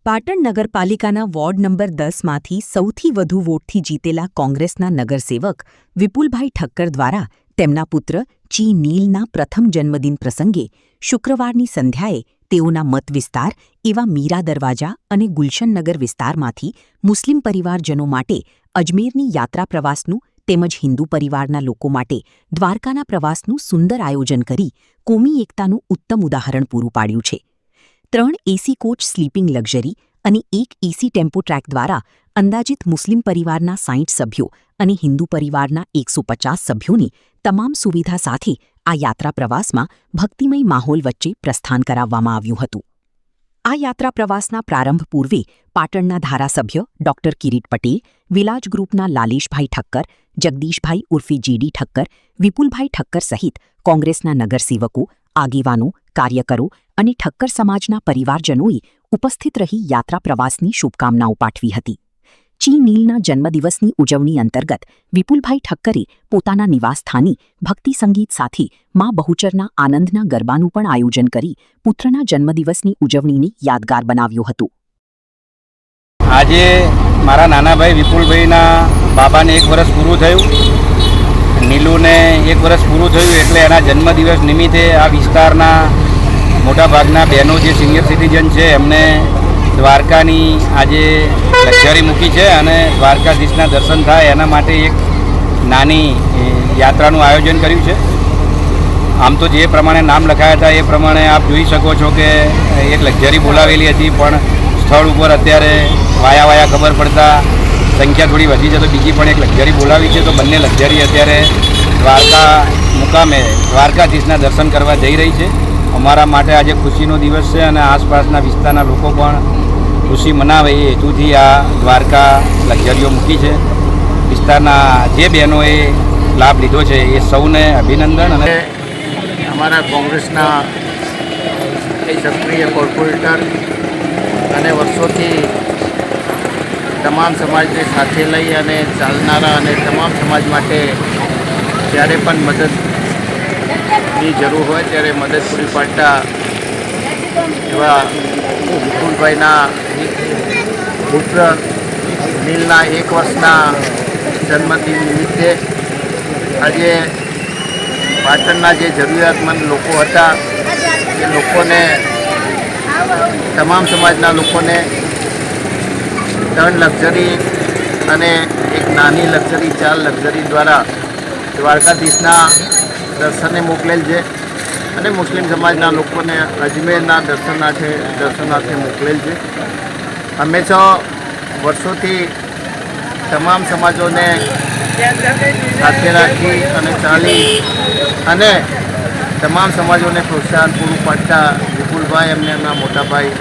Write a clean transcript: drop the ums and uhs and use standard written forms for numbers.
પાટણ નગરપાલિકાના ward number 10માંથી સૌથી વધુ વોટથી જીતેલા કોંગ્રેસના નગરસેવક વિપુલભાઈ ઠક્કર દ્વારા તેમના પુત્ર ચી નીલના પ્રથમ જન્મદિન પ્રસંગે શુક્રવારની સંધ્યાએ તેઓના મતવિસ્તાર એવા મીરા દરવાજા અને ગુલશનનગર વિસ્તારમાંથી મુસ્લિમ પરિવારજનો માટે અજમેરની યાત્રા પ્રવાસનું તેમજ હિન્દુ પરિવારના લોકો માટે દ્વારકાના પ્રવાસનું સુંદર આયોજન કરી કોમી એકતાનું ઉત્તમ ઉદાહરણ પૂરું પાડ્યું છે। 3 એસી કોચ સ્લીપિંગ લક્ઝરી અને 1 એસી ટેમ્પો ટ્રેક દ્વારા અંદાજિત મુસ્લિમ પરિવારના 60 સભ્યો અને હિન્દુ પરિવારના 150 સભ્યોની તમામ સુવિધા સાથે આ યાત્રા પ્રવાસમાં ભક્તિમય માહોલ વચ્ચે પ્રસ્થાન કરાવવામાં આવ્યું હતું। આ યાત્રા પ્રવાસના પ્રારંભ પૂર્વે પાટણના ધારાસભ્ય ડોક્ટર કિરીટ પટેલ, વિલાજ ગ્રુપના લાલેશભાઈ ઠક્કર, જગદીશભાઈ ઉર્ફે જેડી ઠક્કર, વિપુલભાઈ ઠક્કર સહિત કોંગ્રેસના નગરસેવકો, આગેવાનો, કાર્યકરો અને ઠક્કર સમાજના પરિવારજનોએ ઉપસ્થિત રહી યાત્રા પ્રવાસની શુભકામનાઓ પાઠવી હતી। ચી નીલના જન્મદિવસની ઉજવણી અંતર્ગત વિપુલભાઈ ઠક્કરે પોતાના નિવાસસ્થાને ભક્તિ સંગીત સાથે મા બહુચરના આનંદના ગરબાનું પણ આયોજન કરી પુત્રના જન્મદિવસની ઉજવણીને યાદગાર બનાવ્યો હતો। આજે મારા નાના ભાઈ વિપુલભાઈના બાબાને 1 વર્ષ પૂરું થયું, નીલુને 1 વર્ષ પૂરું થયું, એટલે એના જન્મદિવસ નિમિત્તે આ વિસ્તારના મોટાભાગના બહેનો જે સિનિયર સિટીઝન છે એમને દ્વારકાની આજે લક્ઝરી મૂકી છે અને દ્વારકાધીશના દર્શન થાય એના માટે એક નાની યાત્રાનું આયોજન કર્યું છે। આમ તો જે પ્રમાણે નામ લખાયા હતા એ પ્રમાણે આપ જોઈ શકો છો કે એક લક્ઝરી બોલાવેલી હતી, પણ સ્થળ ઉપર અત્યારે વાયા ખબર પડતા સંખ્યા થોડી વધી છે, તો બીજી પણ એક લક્ઝરી બોલાવી છે। તો બંને લક્ઝરી અત્યારે દ્વારકા મુકામે દ્વારકાધીશના દર્શન કરવા જઈ રહી છે। અમારા માટે આજે ખુશીનો દિવસ છે અને આસપાસના વિસ્તારના લોકો પણ ખુશી મનાવે એ હેતુથી આ દ્વારકા લક્ઝરીઓ મૂકી છે। વિસ્તારના જે બહેનોએ લાભ લીધો છે એ સૌને અભિનંદન। અને અમારા કોંગ્રેસના સક્રિય કોર્પોરેટર અને વર્ષોથી તમામ સમાજને સાથે લઈ અને ચાલનારા અને તમામ સમાજ માટે જ્યારે પણ મદદની જરૂર હોય ત્યારે મદદ પૂરી પાડતા એવા વિપુલભાઈના પુત્ર નીલના 1 વર્ષના જન્મદિન નિમિત્તે આજે પાટણના જે જરૂરિયાતમંદ લોકો હતા એ લોકોને, તમામ સમાજના લોકોને 3 લક્ઝરી અને એક નાની લક્ઝરી 4 લક્ઝરી દ્વારા દ્વારકાધીશના દર્શને મોકલેલ છે અને મુસ્લિમ સમાજના લોકોને અજમેરના દર્શનાર્થે મોકલેલ છે। હંમેશા વર્ષોથી તમામ સમાજોને સાથે રાખી અને ચાલી અને તમામ સમાજોને પ્રોત્સાહન પૂરું પાડતા વિપુલભાઈ એમને એમના મોટાભાઈ